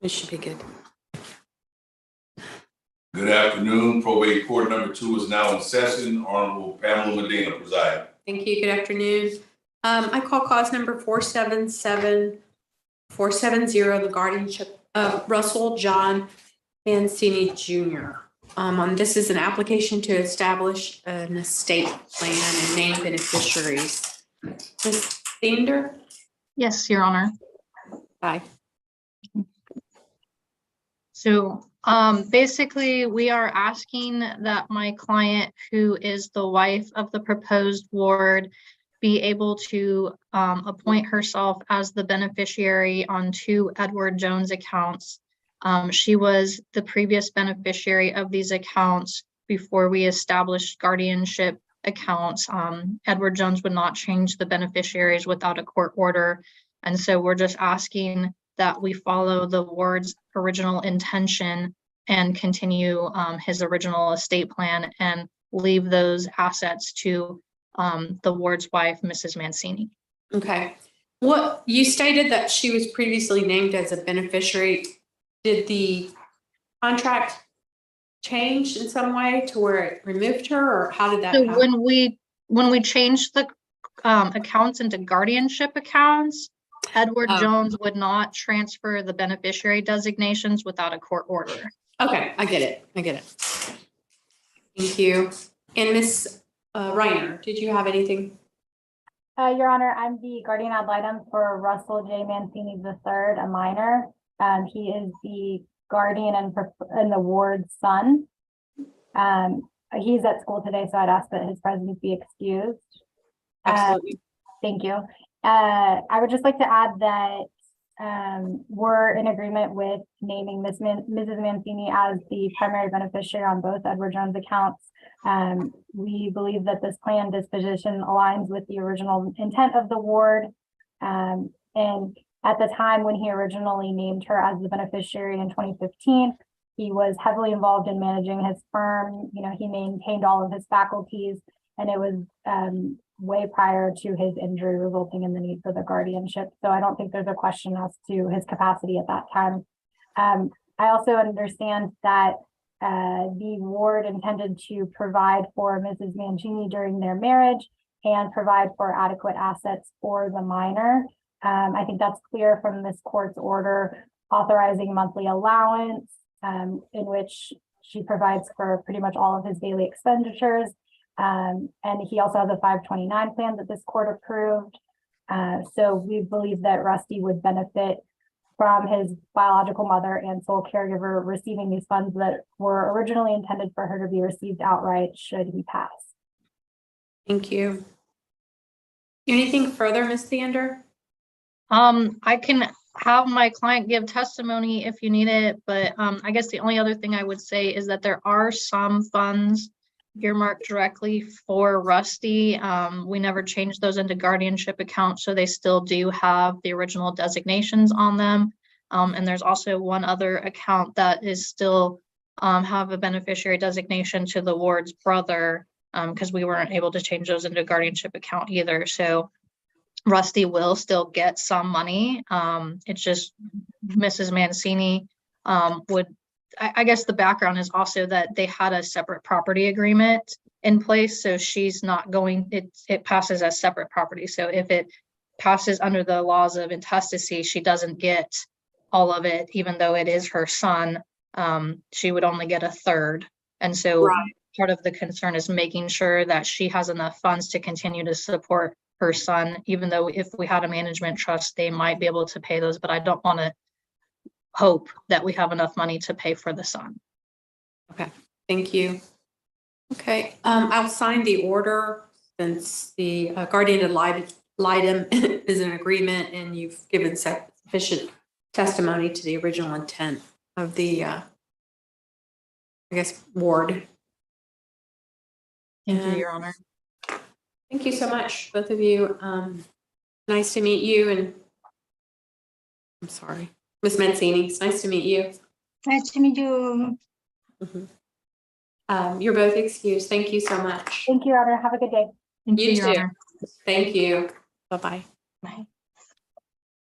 It should be good. Good afternoon. Probate Court number 2 is now in session. Honorable Pamela Medina presiding. Thank you. Good afternoon. I call cause number 470, the guardianship of Russell John Mancini Jr. This is an application to establish an estate plan and name beneficiaries. Ms. Sander? Yes, Your Honor. Hi. So basically, we are asking that my client, who is the wife of the proposed ward, be able to appoint herself as the beneficiary on 2 Edward Jones accounts. She was the previous beneficiary of these accounts before we established guardianship accounts. Edward Jones would not change the beneficiaries without a court order. And so we're just asking that we follow the ward's original intention and continue his original estate plan and leave those assets to the ward's wife, Mrs. Mancini. Okay. What you stated that she was previously named as a beneficiary. Did the contract change in some way to where it removed her, or how did that So happen? when we changed the accounts into guardianship accounts, Edward Jones would not transfer the beneficiary designations without a court order. Okay, I get it. Thank you. And Ms. Reiner, did you have anything? Your Honor, I'm the guardian ad litem for Russell J. Mancini III, a minor. He is the guardian and the ward's son. He's at school today, so I'd ask that his presence be excused. Absolutely. Thank you. I would just like to add that we're in agreement with naming Mrs. Mancini as the primary beneficiary on both Edward Jones accounts. We believe that this plan disposition aligns with the original intent of the ward. And at the time when he originally named her as the beneficiary in 2015, he was heavily involved in managing his firm. You know, he maintained all of his faculties, and it was way prior to his injury resulting in the need for the guardianship. So I don't think there's a question as to his capacity at that time. I also understand that the ward intended to provide for Mrs. Mancini during their marriage and provide for adequate assets for the minor. I think that's clear from this court's order authorizing monthly allowance, in which she provides for pretty much all of his daily expenditures. And he also has a 529 plan that this court approved. So we believe that Rusty would benefit from his biological mother and sole caregiver receiving these funds that were originally intended for her to be received outright should he pass. Thank you. Anything further, Ms. Sander? I can have my client give testimony if you need it, but I guess the only other thing I would say is that there are some funds earmarked directly for Rusty. We never changed those into guardianship accounts, so they still do have the original designations on them. And there's also one other account that is still have a beneficiary designation to the ward's brother, because we weren't able to change those into guardianship account either. So Rusty will still get some money. It's just Mrs. Mancini would, I guess the background is also that they had a separate property agreement in place. So she's not going, it passes as separate property. So if it passes under the laws of intestacy, she doesn't get all of it, even though it is her son. She would only get a third. And so part of the concern is making sure that she has enough funds to continue to support her son, even though if we had a management trust, they might be able to pay those, but I don't want to hope that we have enough money to pay for the son. Okay, thank you. Okay, I'll sign the order since the guardian ad litem is an agreement and you've given sufficient testimony to the original intent of the, I guess, ward. Thank you, Your Honor. Thank you so much, both of you. Nice to meet you, and I'm sorry, Ms. Mancini, it's nice to meet you. Nice to meet you. You're both excused. Thank you so much. Thank you, Your Honor. Have a good day. Thank You you, Your too. Honor. Thank you. Bye-bye. Bye.